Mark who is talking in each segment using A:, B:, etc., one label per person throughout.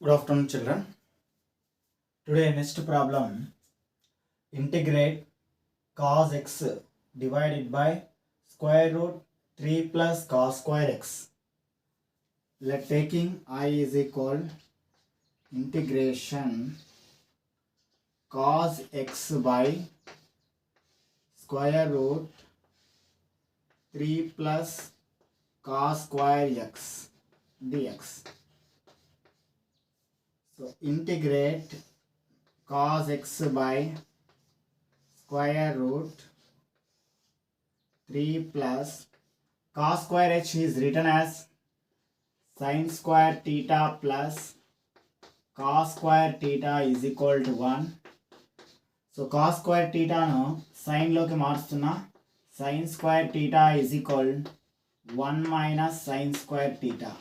A: Good afternoon, children. Today, next problem. Integrate cos x divided by square root 3 plus cos square x. Let taking I is equal integration cos x by square root 3 plus cos square x dx. So integrate cos x by square root 3 plus cos square h is written as sin square theta plus cos square theta is equal to 1. So cos square theta no sin loki marchutuna, sin square theta is equal 1 minus sin square theta.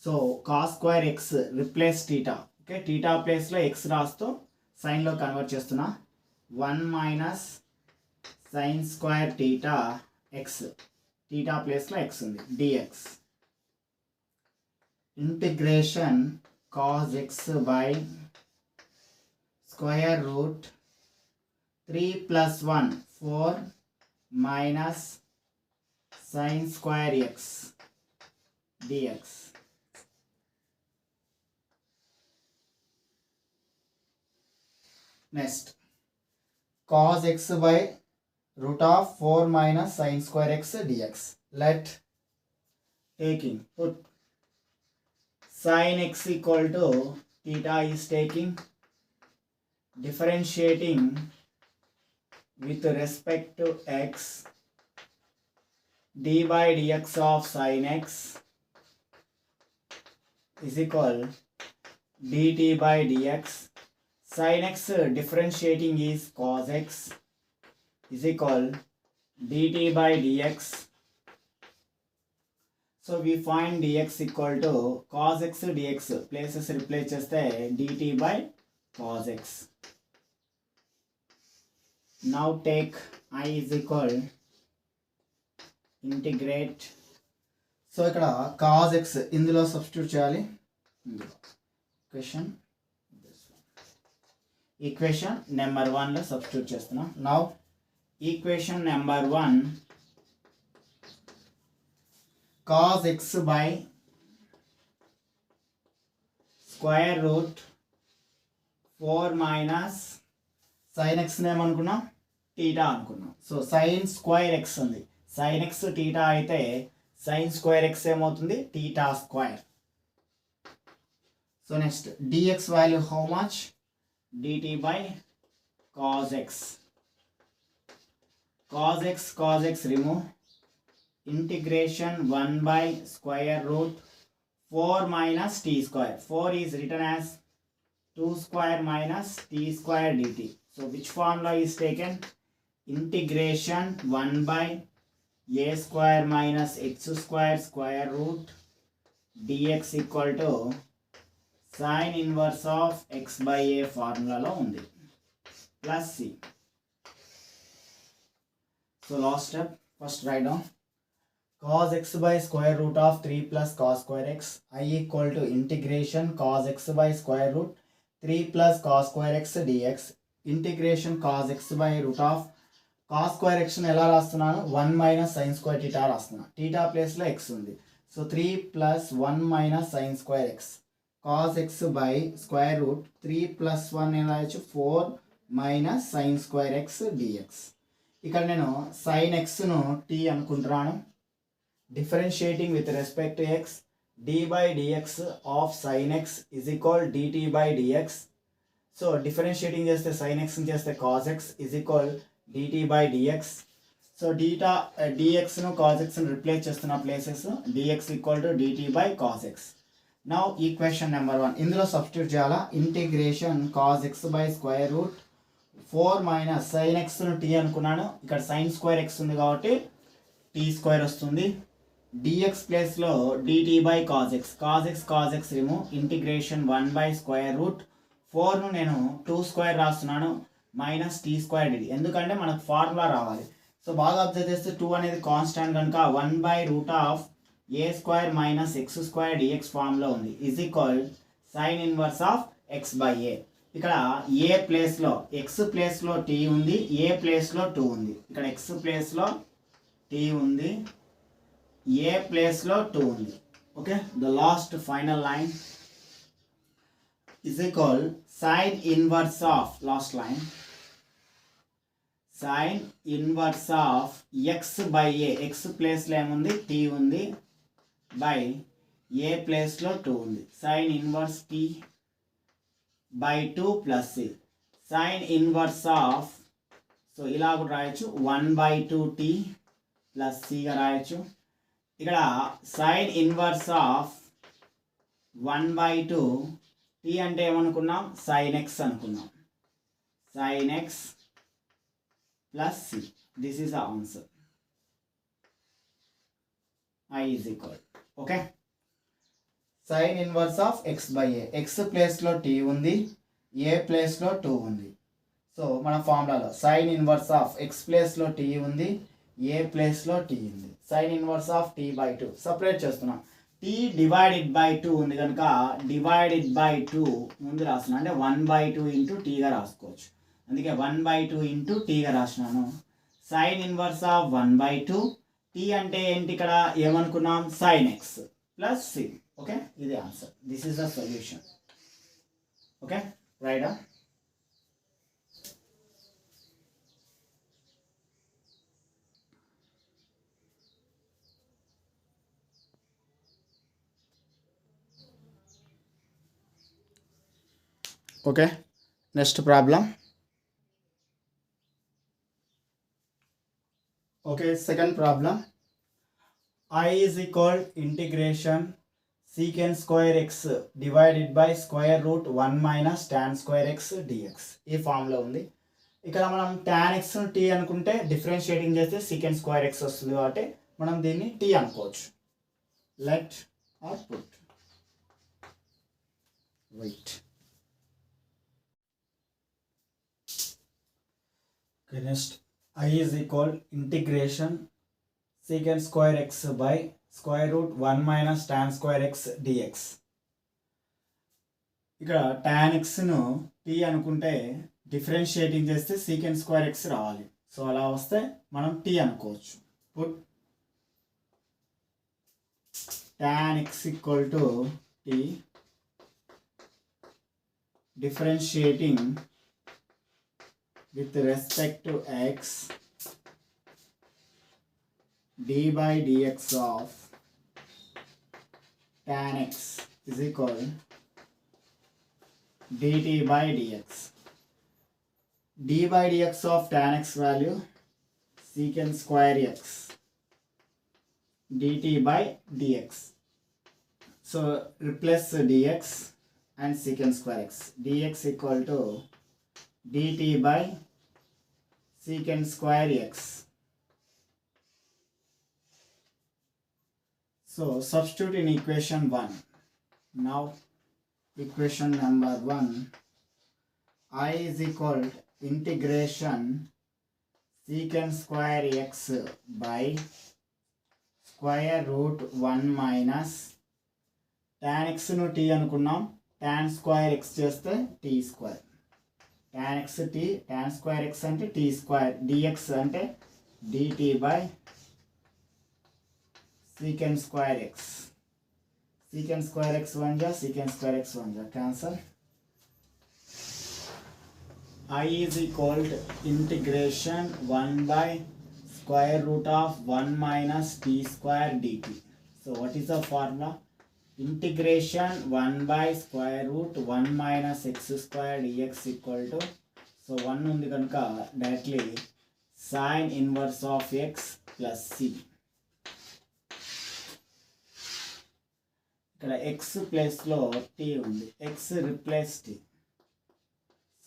A: So cos square x replace theta. Okay, theta place lo x rasto sin lo convert chestuna. 1 minus sin square theta x. Theta place lo x undi dx. Integration cos x by square root 3 plus 1 4 minus sin square x dx. Next, cos x by root of 4 minus sin square x dx. Let taking put sin x equal to theta is taking, differentiating with respect to x, d by dx of sin x is equal dt by dx. Sin x differentiating is cos x is equal dt by dx. So we find dx equal to cos x dx, places replace cheste dt by cos x. Now take I is equal integrate. So ikkada cos x indulo substitute cheyali. Equation number 1 lo substitute chestunna. Now equation number 1, cos x by square root 4 minus sin x name అనుకున్నాం theta అనుకున్నాం. So sin square x ఉంది. sin x theta అయితే sin square x ఏమవుతుంది theta square. So next dx value how much? dt by cos x. Cos x remove. Integration 1 by square root 4 minus t square. 4 is written as 2 square minus t square dt. So which formula is taken? Integration 1 by a square minus x square square root dx equal to sin inverse of x by a formula lo undi plus c. So last step, first write down cos x by square root of 3 plus cos square x. I equal to integration cos x by square root 3 plus cos square x dx. Integration cos x by root of cos square x ను ఎలా రాస్తున్నాను 1 minus sin square theta రాస్తున్నాను. theta place లో x ఉంది. So 3 plus 1 minus sin square x. cos x by square root 3 plus 1 ఎలా రాయొచ్చు 4 minus sin square x dx. ఇక్కడ నేను sin x ను t అనుకుంటున్నాను. Differentiating with respect to x, d by dx of sin x is equal dt by dx. So differentiating చేస్తే sin x ని చేస్తే cos x is equal dt by dx. So dx ను cos x ను replace చేస్తున్న places dx equal to dt by cos x. Now equation number 1 ఇందులో substitute చేయాలా. Integration cos x by square root 4 minus sin x ను t అనుకున్నాను. ఇక్కడ sin square x ఉంది కాబట్టి t square వస్తుంది. dx ప్లేస్ లో dt by cos x. cos x remove. Integration 1 by square root 4 ను నేను 2 స్క్వేర్ రాస్తున్నాను మైనస్ t స్క్వేర్ dt. ఎందుకంటే మనకు ఫార్ములా రావాలి. సో బాగా అబ్జర్వ్ చేస్తే 2 అనేది కాన్స్టాంట్ కనుక 1 by root of a square minus x square dx formula ఉంది. Is equal sine inverse of x by a. ఇక్కడ ఏ ప్లేస్లో ఎక్స్ ప్లేస్లో టీ ఉంది, ఏ ప్లేస్లో 2 ఉంది. ఇక్కడ ఎక్స్ ప్లేస్లో టీ ఉంది, ఏ ప్లేస్లో 2 ఉంది. Okay, the last final line is equal sine inverse of last line sine inverse of x by a. x place లో ఏముంది t ఉంది, by a place లో 2 ఉంది. sine inverse t by 2 plus c. sine inverse of, so ఇలా కూడా రాయొచ్చు 1/2t plus c గా రాయొచ్చు. ఇక్కడ sine inverse of 1/2 t అంటే ఏమనుకున్నాం, sin x అనుకున్నాం. sin x plus c. This is the answer. I is equal. Okay, sin inverse of x by A. X ప్లేస్లో t ఉంది, ఏ ప్లేస్లో 2 ఉంది. సో మన ఫార్ములాలో sin ఇన్వర్స్ ఆఫ్ x ప్లేస్లో t ఉంది, ఏ ప్లేస్లో t ఉంది. sin inverse of t by 2 separate చేస్తున్నాం. t డివైడెడ్ బై 2 ఉంది కనుక డివైడెడ్ బై 2 ముందు రాస్తున్నాను, అంటే 1/2 ఇంటూ టీగా రాసుకోవచ్చు. అందుకే 1/2 ఇంటూ టీగా రాసినాను. సైన్ ఇన్వర్స్ ఆఫ్ 1/2 టీ అంటే ఏంటి, ఇక్కడ ఏమనుకున్నాం, sine x plus c. Okay, ఇది answer. This is the solution. Okay, రైటా. Okay, next problem. Okay, second problem. I is equal integration secant square x divided by square root 1 minus tan square x dx. ఈ ఫామ్లో ఉంది. ఇక్కడ మనం tan x ను t అనుకుంటే differentiating చేస్తే secant square x వస్తుంది కాబట్టి మనం దీన్ని t అనుకోవచ్చు. Let or put wait. Okay, next I is equal integration secant square x by square root 1 minus tan square x dx. ఇక్కడ tan x ను t అనుకుంటే డిఫరెన్షియేటింగ్ చేస్తే secant square x రావాలి. సో అలా వస్తే మనం t అనుకోవచ్చు. Put tan x equal to t differentiating with respect to x d by dx of tan x is equal dt by dx. d by dx of tan x value secant square x dt by dx. So replace dx and secant square x. dx equal to dt by secant square x. So substitute in equation 1. Now equation number 1, I is equal to integration secant square x by square root 1 minus tan x ను t అనుకున్నాం, tan square x చేస్తే t square. tan x t, tan square x అంటే t square, dx అంటే dt by secant square x. secant square x 1 जा, secant square x 1 जा, cancel. I is equal to integration 1 by square root of 1 minus t square dt. So what is the formula? Integration 1 by square root 1 minus x square dx equal to, so 1 ఉంది కనుక directly sin inverse of x plus c. ఇక్కడ x ప్లేస్లో t ఉంది, x replace t.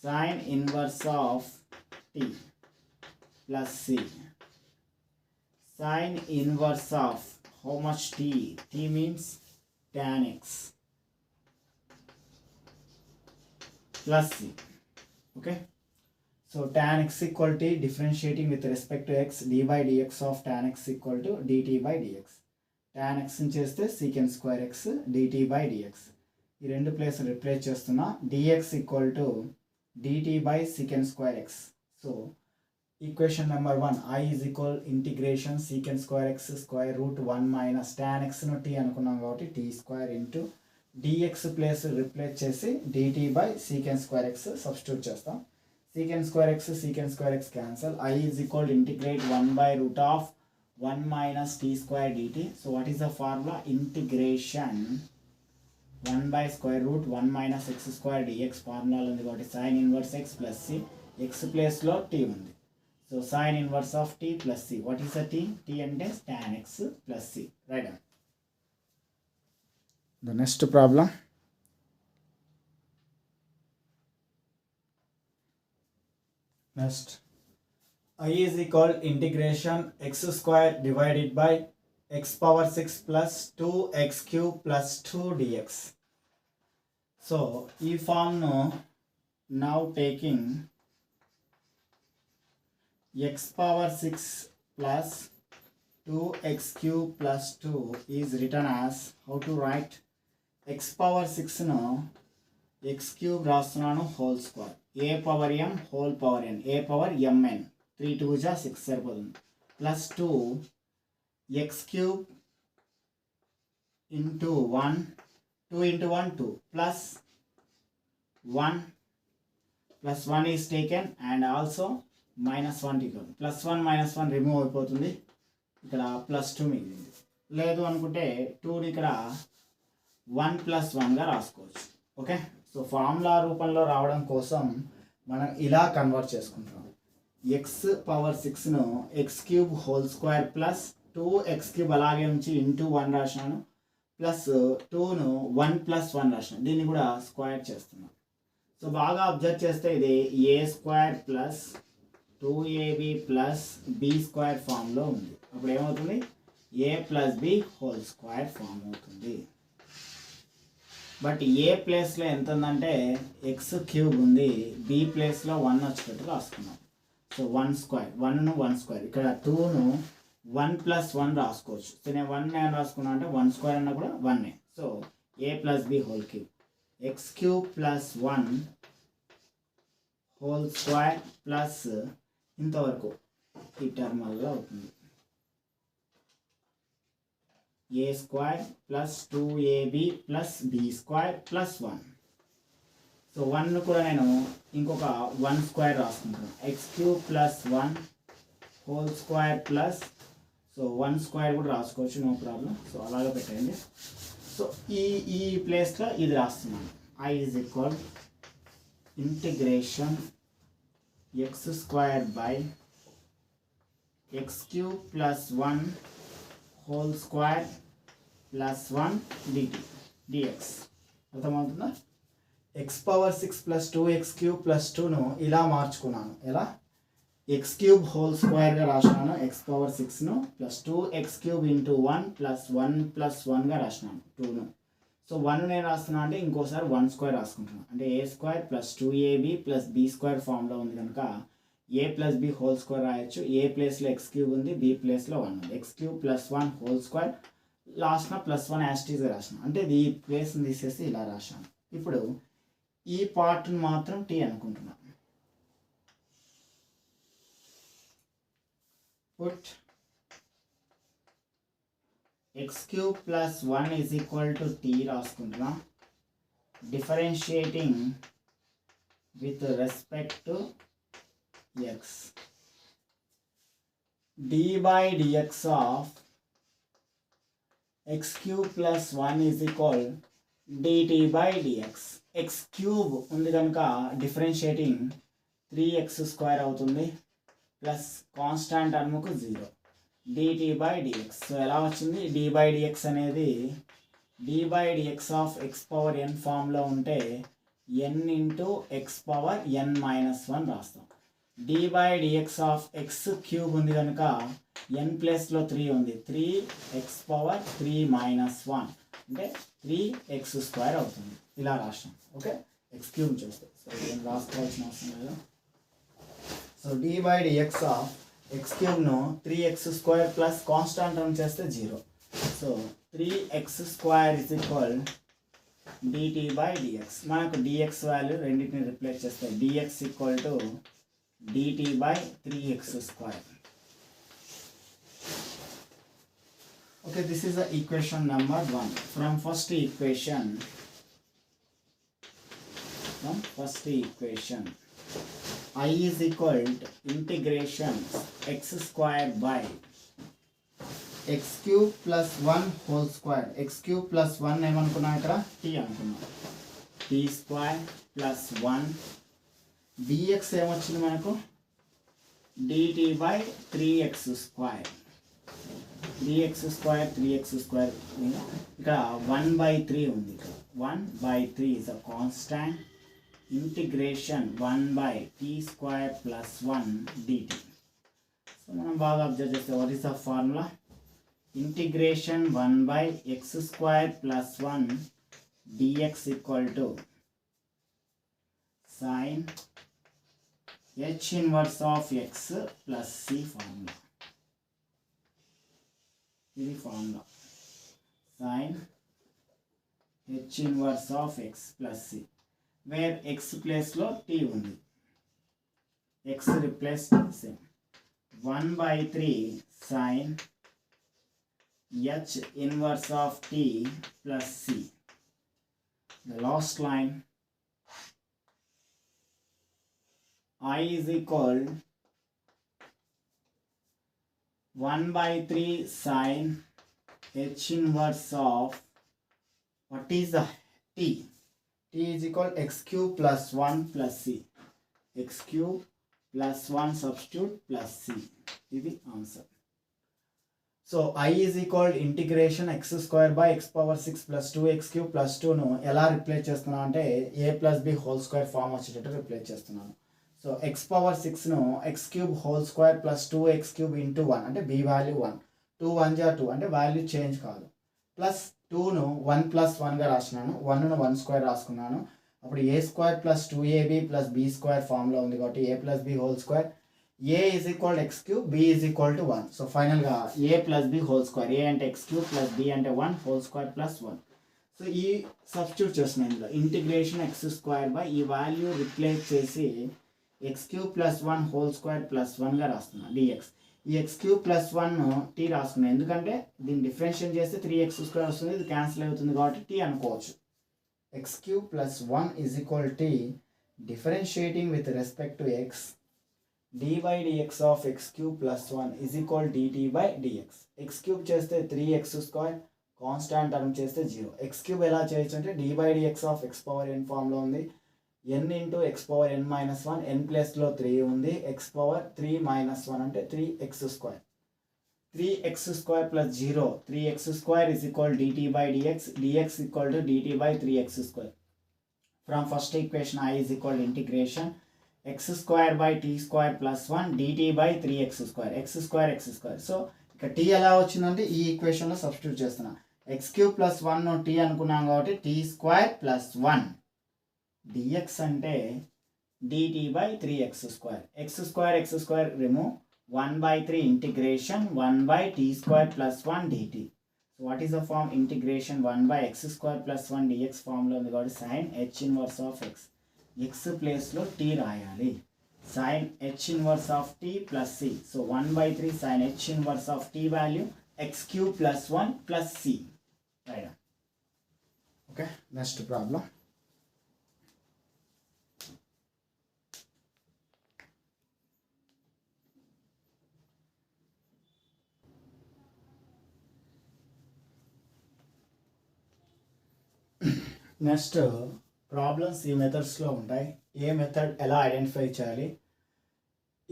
A: sin inverse of t plus c. sin inverse of how much t? t means tan x plus c. Okay, so tan x equal to differentiating with respect to x, d by dx of tan x equal to dt by dx. tan x ని చేస్తే secant square x dt by dx. ఈ రెండు place replace చేస్తున్నా. dx equal to dt by secant square x. So equation number 1 I is equal integration secant square x square root 1 minus tan ఎక్స్ను t అనుకున్నాం కాబట్టి t square into dx place replace చేసి dt by secant square x substitute చేస్తాం. Secant square x cancel. I is equal integrate 1 by root of 1 minus t square dt. So what is the formula? Integration 1 by square root 1 minus x square dx formula ఉంది కాబట్టి sin inverse x plus c. x place లో t ఉంది. So sin inverse of t plus c. What is the t? t అంటే tan x plus c. Right on. The next problem. Next. I is equal integration x square divided by x power 6 plus 2x cube plus 2 dx. So, ఈ form now taking x power 6 plus 2x cube plus 2 is written as, how to write? x power 6 no x cube రాస్తున్నాను whole square. a power m whole power n. a power mn. 3 2 जा 6 సరిపోతుంది. Plus 2 x cube into 1 2 into 1 2 plus 1 plus 1 is taken and also minus 1 taken. plus 1 minus 1 remove అయిపోతుంది. ఇక్కడ plus 2 మిగిలింది. లేదు అనుకుంటే 2ని ఇక్కడ 1 ప్లస్ 1గా రాసుకోవచ్చు. ఓకే, సో ఫార్ములా రూపంలో రావడం కోసం మనం ఇలా కన్వర్ట్ చేసుకుంటాం. x పవర్ 6ను x cube whole square plus 2x cube అలాగే ఉంచి ఇంటూ 1 రాశాను. ప్లస్ 2ను 1 ప్లస్ 1 రాశాను. దీన్ని కూడా స్క్వేర్ చేస్తున్నాను. సో బాగా అబ్జర్వ్ చేస్తే ఇది a square plus 2ab plus b square ఫామ్లో ఉంది. అప్పుడు ఏమవుతుంది? a plus b whole square form అవుతుంది. బట్ ఏ ప్లేస్లో ఎంత ఉందంటే ఎక్స్ క్యూబ్ ఉంది, బి ప్లేస్లో 1 వచ్చేటట్టు రాసుకున్నాం. సో 1 స్క్వేర్, 1ను 1 స్క్వేర్, ఇక్కడ 2ను 1 ప్లస్ 1 రాసుకోవచ్చు. సో నేను 1 నేను రాసుకున్నా అంటే 1 స్క్వేర్ అన్నా కూడా 1. So a plus b whole cube, x cube plus 1 whole square plus ఇంతవరకు ఈ టర్మల్లో అవుతుంది. A square plus 2ab plus b square plus 1. So 1 కూడా నేను ఇంకొక 1 స్క్వేర్ రాసుకుంటాను. X cube plus 1 whole square plus, so 1 square కూడా రాసుకోవచ్చు, నో ప్రాబ్లం. సో అలాగే పెట్టండి. సో ఈ ప్లేస్లో ఇది రాస్తున్నాను. I is equal integration x square by x cube plus 1 whole square plus 1 dx. అర్థమవుతుందా? X power 6 plus 2x cube plus 2ను ఇలా మార్చుకున్నాను. ఎలా? ఎక్స్ క్యూబ్ హోల్ స్క్వేర్గా రాసినాను ఎక్స్ పవర్ 6ను, plus 2x cube into 1 plus 1 plus 1గా రాసినాను 2ను. సో 1 నేను రాస్తున్నా అంటే ఇంకోసారి 1 స్క్వేర్ రాసుకుంటున్నాను. అంటే a square plus 2ab plus b square ఫామ్లో ఉంది కనుక a plus b whole square రాయొచ్చు. ఏ ప్లేస్లో ఎక్స్ క్యూబ్ ఉంది, బి ప్లేస్లో 1 ఉంది. X cube plus 1 whole square లాస్ట్న ప్లస్ 1 యాస్టీజ్గా రాసిన, అంటే ఈ ప్లేస్ని తీసేసి ఇలా రాశాను. ఇప్పుడు ఈ పార్ట్ని మాత్రం టీ అనుకుంటున్నాను. Put x cube plus 1 is equal to t రాసుకుంటున్నా. Differentiating with respect to x. d by dx of x cube plus 1 is equal dt by dx. x cube ఉంది కనుక డిఫరెన్షియేటింగ్ 3x స్క్వేర్ అవుతుంది plus constant టర్మ్కు 0 dt by dx. So ఎలా వచ్చింది? d by dx అనేది d by dx of x power n ఫామ్లో ఉంటే n into x power n minus 1 రాస్తాం. d by dx of x cube ఉంది కనుక n ప్లేస్లో 3 ఉంది, 3x పవర్ 3 మైనస్ 1 అంటే 3x స్క్వేర్ అవుతుంది. ఇలా రాస్తాం. ఓకే, ఎక్స్ క్యూబ్ చేస్తే సో ఏం రాసుకోవాల్సిన అవసరం లేదు. So d by dx of x క్యూబ్ను 3x square plus constant term చేస్తే 0. So 3x square is equal dt by dx. మనకు dx వాల్యూ రెండింటిని రిప్లేస్ చేస్తాయి. dx equal to dt by 3x square. Okay, this is the equation number 1. From first equation, I is equal to integration x square by x cube plus 1 whole square. x cube plus 1 ఏమనుకున్నాం ఇక్కడ t అనుకున్నాం. t square plus 1 dx ఏమొచ్చింది మనకు dt by 3x square. 3x square ఇక్కడ 1/3 ఉంది. ఇక్కడ 1/3 is a constant. Integration 1 by t square plus 1 dt. So మనం బాగా అబ్జర్వ్ చేస్తే what is the formula? Integration 1 by x square plus 1 dx equal to sin h inverse of x plus c formula. ఇది formula sin h inverse of x plus c, where x ప్లేస్లో t ఉంది. x replace same 1/3 sin h inverse of t plus c. The last line I is equal 1/3 sin h inverse of what is the t? T is equal x cube plus 1 plus c. x cube plus 1 substitute plus c. This is the answer. So I is equal to integration x square by x power 6 plus 2x cube plus 2 ను ఎలా replace చేస్తున్నాను అంటే a plus b whole square form వచ్చేటట్టు replace చేస్తున్నాను. So x power 6 ను x cube whole square plus 2x cube into 1 అంటే b value 1, 2 1 జా 2 అంటే వాల్యూ చేంజ్ కాదు, ప్లస్ 2ను 1 plus 1గా రాసినాను, 1ను 1 స్క్వేర్ రాసుకున్నాను. అప్పుడు a square plus 2ab plus b square ఫామ్లో ఉంది కాబట్టి a plus b whole square, a is equal x cube, b is equal to 1. So ఫైనల్గా a plus b whole square, a అంటే x cube plus b అంటే 1 whole square plus 1. So ఈ substitute చేస్తున్నాను ఇందులో integration x square by ఈ value replace చేసి x cube plus 1 whole square plus 1గా రాస్తున్నాను dx. ఈ x క్యూబ్ ప్లస్ 1 t రాసుకున్నాను ఎందుకంటే దీన్ని డిఫరెన్షియేట్ చేస్తే 3x స్క్వేర్ వస్తుంది, ఇది క్యాన్సిల్ అవుతుంది కాబట్టి t అనుకోవచ్చు. x cube plus 1 is equal t differentiating with respect to x d by dx of x cube plus 1 is equal dt by dx. x cube చేస్తే 3x స్క్వేర్, కాన్స్టాంట్ టర్మ్ చేస్తే 0. x cube ఎలా చేయొచ్చు అంటే d by dx of x power n ఫామ్లో ఉంది, n into x power n minus 1, n ప్లేస్లో 3 ఉంది, x power 3 minus 1 అంటే 3x square. 3x square plus 0, 3x square is equal dt by dx, dx equal to dt by 3x square. From first equation I is equal to integration x square by t square plus 1 dt by 3x square, x square. So ఇక్కడ t ఎలా వచ్చిందంటే ఈ ఈక్వేషన్లో substitute చేస్తున్నా. x cube plus 1 t అనుకున్నాం కాబట్టి t square plus 1 dx అంటే dt by 3x square. x square remove, 1/3 integration 1 by t square plus 1 dt. So what is the form? Integration 1 by x square plus 1 dx ఫామ్లో ఉంది కాబట్టి sin h inverse of x, x ప్లేస్లో t రాయాలి, sin h inverse of t plus c. So 1/3 sin h inverse of t value x cube plus 1 plus c. Right. Okay, next problem. Next problems ఈ మెథడ్స్లో ఉంటాయి. ఏ method ఎలా identify చేయాలి?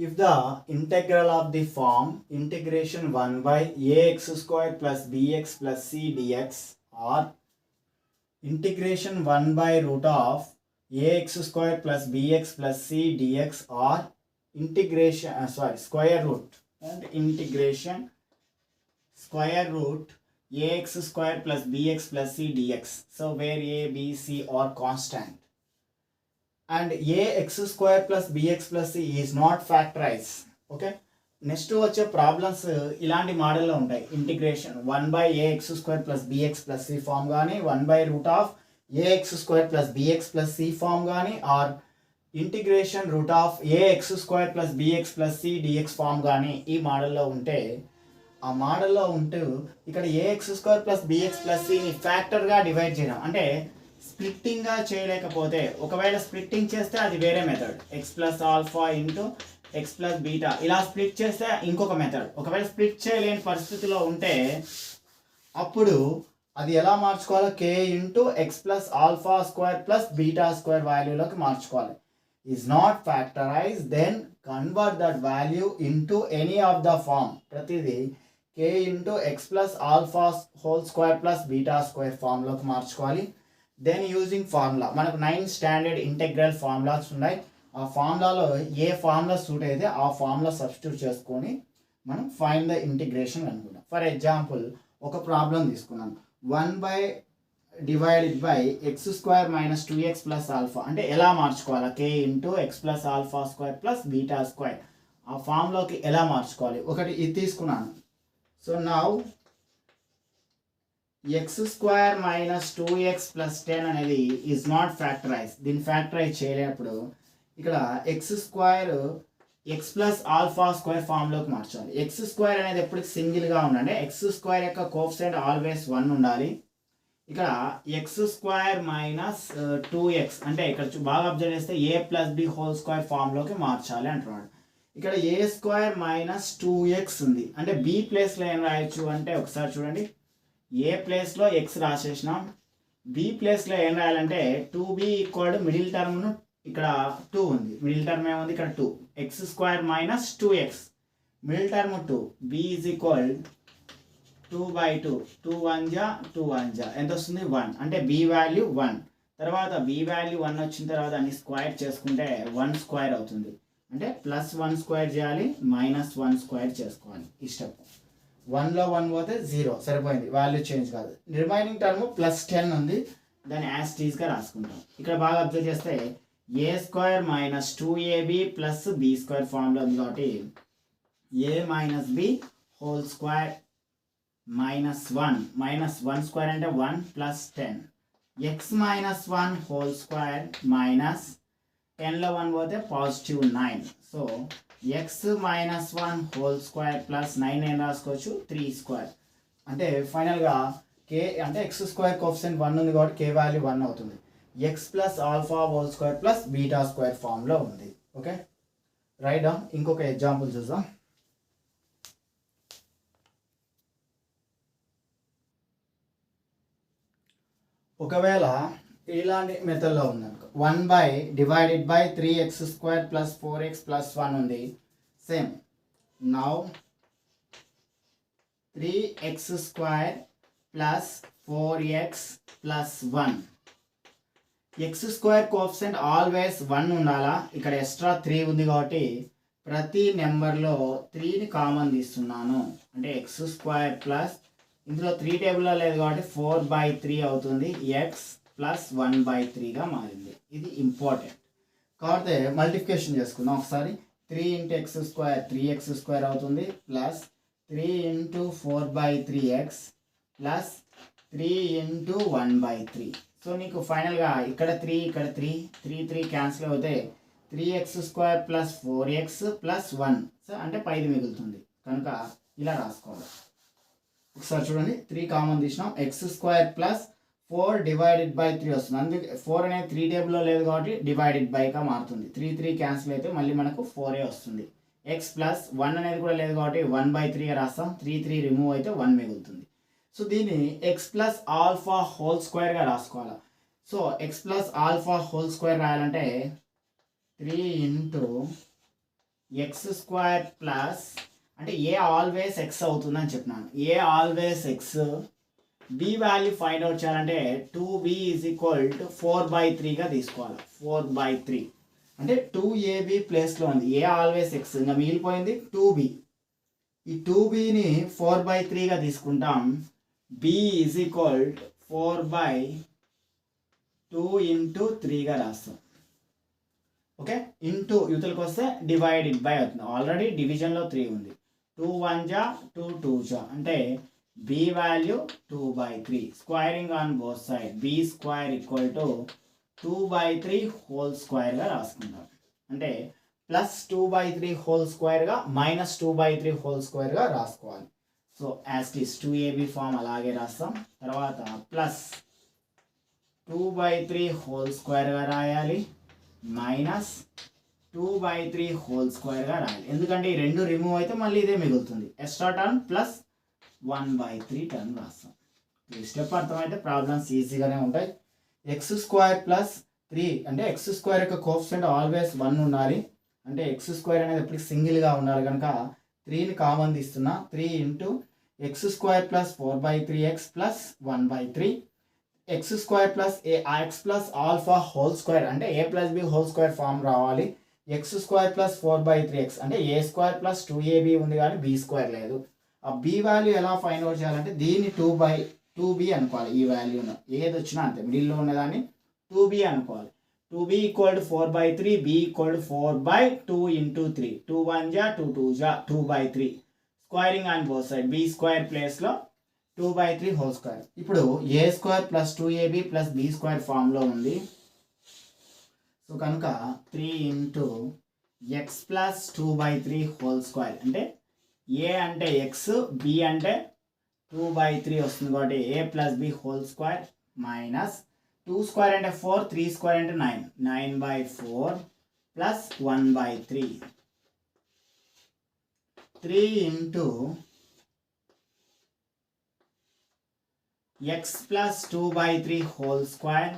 A: If the integral of the form integration 1 by ax square plus bx plus c dx or integration 1 by root of ax square plus bx plus c dx or integration square root and integration square root ax square plus bx plus c dx. So where a, b, c are constant and ax square plus bx plus c is not factorized. Okay, next వచ్చే problems ఇలాంటి మోడల్లో ఉంటాయి. Integration 1 by ax square plus bx plus c form కానీ 1 by root of a x square plus b x plus c form కానీ or integration root of a x square plus b x plus c d x form కానీ ఈ మోడల్లో ఉంటే ఆ మోడల్లో ఉంటూ ఇక్కడ a x square plus b x plus సిని ఫ్యాక్టర్గా డివైడ్ చేయడం అంటే స్ప్లిట్టింగ్గా చేయలేకపోతే, ఒకవేళ స్ప్లిట్టింగ్ చేస్తే అది వేరే method, X plus alpha into x plus beta ఇలా స్ప్లిట్ చేస్తే ఇంకొక మెథడ్. ఒకవేళ స్ప్లిట్ చేయలేని పరిస్థితిలో ఉంటే అప్పుడు అది ఎలా మార్చుకోవాలో k into x plus alpha square plus beta square వాల్యూలోకి మార్చుకోవాలి. Is not factorize then convert that value into any of the form. ప్రతిదీ k into x plus alpha whole square plus beta square ఫామ్లోకి మార్చుకోవాలి. Then using formula, మనకు 9 standard integral formulas ఉన్నాయి. ఆ ఫార్ములాలో ఏ formula suit అయితే ఆ ఫార్ములా సబ్స్టిట్యూట్ చేసుకొని మనం ఫైండ్ ద ఇంటిగ్రేషన్ అనుకుంటాం. ఫర్ ఎగ్జాంపుల్ ఒక ప్రాబ్లం తీసుకున్నాం, 1 divided by x square minus 2x plus alpha అంటే ఎలా మార్చుకోవాలి, k into x plus alpha square plus beta square ఆ ఫామ్లోకి ఎలా మార్చుకోవాలి. ఒకటి ఇది తీసుకున్నాను. So now x square minus 2x plus 10 అనేది ఈజ్ నాట్ ఫ్యాక్టరైజ్. దీన్ని ఫ్యాక్టరైజ్ చేయలేనప్పుడు ఇక్కడ x square x plus alpha square ఫామ్లోకి మార్చాలి. ఎక్స్ స్క్వేర్ అనేది ఎప్పటికి సింగిల్గా ఉండాలి, ఎక్స్ స్క్వేర్ యొక్క కోఎఫిషియంట్ ఆల్వేస్ 1 ఉండాలి. ఇక్కడ ఎక్స్ స్క్వేర్ మైనస్ 2x అంటే ఇక్కడ బాగా అబ్జర్వ్ చేస్తే ఏ ప్లస్ బి హోల్ స్క్వేర్ ఫామ్లోకి మార్చాలి అంటున్నాడు. ఇక్కడ ఏ స్క్వేర్ మైనస్ 2x ఉంది అంటే బి ప్లేస్లో ఏం రాయొచ్చు అంటే ఒకసారి చూడండి, ఏ ప్లేస్లో ఎక్స్ రాసేసినాం, బి ప్లేస్లో ఏం రాయాలంటే 2b ఈక్వల్ మిడిల్ టర్మ్ను ఇక్కడ 2 ఉంది, మిడిల్ టర్మ్ ఏముంది ఇక్కడ 2, X square minus 2x middle term 2, b is equal 2/2, 2 1 జా 2 1 జా ఎంత వస్తుంది 1 అంటే b వాల్యూ 1. తర్వాత b వాల్యూ 1 వచ్చిన తర్వాత అన్ని స్క్వేర్ చేసుకుంటే 1 స్క్వేర్ అవుతుంది అంటే ప్లస్ 1 స్క్వేర్ చేయాలి మైనస్ 1 స్క్వేర్ చేసుకోవాలి. ఈ స్టెప్ 1లో 1 పోతే 0 సరిపోయింది, వాల్యూ చేంజ్ కాదు. రిమైనింగ్ టర్మ్ ప్లస్ 10 ఉంది, దాన్ని యాజ్ టీజ్గా రాసుకుంటాం. ఇక్కడ బాగా అబ్జర్వ్ చేస్తే a square minus 2ab plus b square formula ఉంది కాబట్టి a minus b whole square minus 1 square అంటే 1 plus 10 x minus 1 whole square minus 10లో 1 పోతే positive 9. So x minus 1 whole square plus 9 ఏం రాసుకోవచ్చు 3 స్క్వేర్ అంటే ఫైనల్గా కే అంటే ఎక్స్ స్క్వేర్ కోఎఫిషియంట్ 1 ఉంది కాబట్టి కే వాల్యూ 1 అవుతుంది. X plus alpha whole square plus beta square ఫామ్లో ఉంది. Okay right down. ఇంకొక ఎగ్జాంపుల్ చూద్దాం. ఒకవేళ ఇలాంటి మెథడ్లో ఉందనుకో, 1 divided by 3x square plus 4x plus 1 ఉంది. Same now 3x square plus 4x plus 1, X square coefficient always 1 ఉండాలా. ఇక్కడ ఎక్స్ట్రా 3 ఉంది కాబట్టి ప్రతి నెంబర్లో 3ని కామన్ తీస్తున్నాను అంటే ఎక్స్ స్క్వేర్ ప్లస్ ఇందులో 3 టేబుల్లో లేదు కాబట్టి 4/3 అవుతుంది, ఎక్స్ ప్లస్ 1/3గా మారింది. ఇది ఇంపార్టెంట్ కాబట్టి మల్టిప్లికేషన్ చేసుకుందాం ఒకసారి. 3 into x square 3x square అవుతుంది plus 3 into 4/3x plus 3 into 1/3. So నీకు ఫైనల్గా ఇక్కడ 3 ఇక్కడ 3 క్యాన్సిల్ అవుతే 3x square plus 4x plus 1 so అంటే 5 మిగులుతుంది కనుక ఇలా రాసుకోవాలి. ఒకసారి చూడండి, 3 కామన్ తీసినాం, x square plus 4 divided by 3 వస్తుంది. అందుకే 4 అనేది 3 టేబుల్లో లేదు కాబట్టి డివైడెడ్ బైగా మారుతుంది. 3 క్యాన్సిల్ అయితే మళ్ళీ మనకు 4 వస్తుంది. ఎక్స్ ప్లస్ 1 అనేది కూడా లేదు కాబట్టి 1/3 రాస్తాం, 3 రిమూవ్ అయితే 1 మిగులుతుంది. సో దీన్ని ఎక్స్ ప్లస్ ఆల్ఫా హోల్ స్క్వేర్గా రాసుకోవాలి. So X plus alpha whole square రాయాలంటే 3 ఇంటూ ఎక్స్ స్క్వేర్ ప్లస్ అంటే ఏ ఆల్వేస్ ఎక్స్ అవుతుందని చెప్పినాను, a always x, b value find out చేయాలంటే 2b ఈజ్ ఈక్వల్ టు 4/3గా తీసుకోవాలి. 4/3 అంటే 2ab ప్లేస్లో ఉంది, ఏ ఆల్వేస్ ఎక్స్ ఇంకా మిగిలిపోయింది 2b. ఈ 2bని 4/3గా తీసుకుంటాం, b is equal to 4/2 into 3గా రాస్తాం. ఓకే ఇంటూ యూతలకు వస్తే డివైడెడ్ బై అవుతుంది, ఆల్రెడీ డివిజన్లో 3 ఉంది. 2 1 జా 2 2 జా అంటే b వాల్యూ 2/3 squaring on both side b square equal to 2/3 whole స్క్వేర్గా రాసుకుంటాం. అంటే ప్లస్ 2/3 హోల్ స్క్వేర్గా మైనస్ 2/3 హోల్ స్క్వేర్గా రాసుకోవాలి. So as it is 2ab form అలాగే రాస్తాం. తర్వాత ప్లస్ 2/3 హోల్ స్క్వేర్గా రాయాలి, మైనస్ 2/3 హోల్ స్క్వేర్గా రాయాలి. ఎందుకంటే ఈ రెండు రిమూవ్ అయితే మళ్ళీ ఇదే మిగులుతుంది. ఎక్స్ట్రా టర్మ్ ప్లస్ 1/3 టర్మ్ రాస్తాం. ఈ స్టెప్ అర్థమైతే ప్రాబ్లమ్స్ ఈజీగానే ఉంటాయి. ఎక్స్ స్క్వేర్ ప్లస్ 3 అంటే ఎక్స్ స్క్వేర్ యొక్క కోఎఫిషియంట్ ఆల్వేస్ 1 ఉండాలి. అంటే ఎక్స్ స్క్వేర్ అనేది ఎప్పటికి సింగిల్గా ఉండాలి కనుక 3ని కామన్ తీస్తున్నా. 3 into x square plus 4/3x plus 1/3 x square plus x plus alpha whole square అంటే a plus b whole square form రావాలి. ఎక్స్ స్క్వేర్ ప్లస్ 4/3x అంటే a స్క్వేర్ ప్లస్ 2ab ఉంది కానీ b స్క్వేర్ లేదు. ఆ b value ఎలా find out చేయాలంటే దీన్ని 2/2b అనుకోవాలి. ఈ వాల్యూను ఏది వచ్చినా అంతే, మిడిల్లో ఉన్నదాన్ని 2b అనుకోవాలి. 2b equal to 4/3, b equal to 4/2 into 3. 2 1 జా 2 2 జా 2/3 squaring on both side b square ప్లేస్లో 2/3 హోల్ స్క్వేర్. ఇప్పుడు a square plus 2ab plus b square ఫామ్లో ఉంది. సో కనుక 3 into x plus 2/3 whole square అంటే a అంటే x, b అంటే 2/3 వస్తుంది కాబట్టి a plus b whole square minus 2 square అంటే 4, 3 స్క్వేర్ అంటే 9, 9/4 plus 1/3. 3 into x plus 2/3 whole square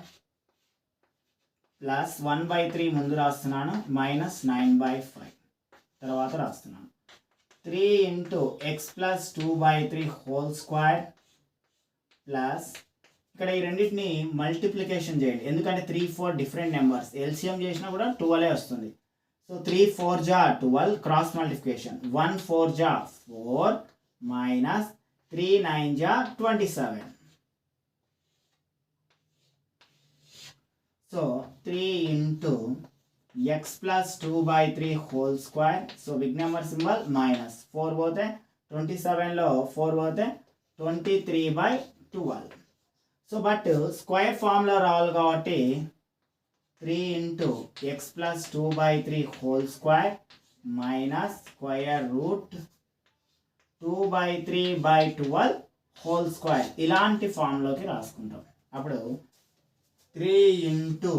A: plus 1/3 ముందు రాస్తున్నాను మైనస్ 9/5 తర్వాత రాస్తున్నాను. 3 into x plus 2/3 whole square plus ఇక్కడ ఈ రెండింటిని మల్టిప్లికేషన్ చేయండి. ఎందుకంటే 3 4 డిఫరెంట్ నెంబర్స్ ఎల్సిఎం చేసినా కూడా 12 వస్తుంది. సో 3 4 జా 12 క్రాస్ మల్టిప్లికేషన్ 1 4 జా 4 మైనస్ 3 9 జా 27. So 3 into x plus 2/3 whole square. So big number symbol minus 4 పోతే 27లో 4 పోతే 23/12. సో బట్ స్క్వేర్ ఫామ్లో రావాలి కాబట్టి 3 into x plus 2/3 whole square minus square root 2/3/12 whole square ఇలాంటి ఫామ్లోకి రాసుకుంటాం. అప్పుడు 3 into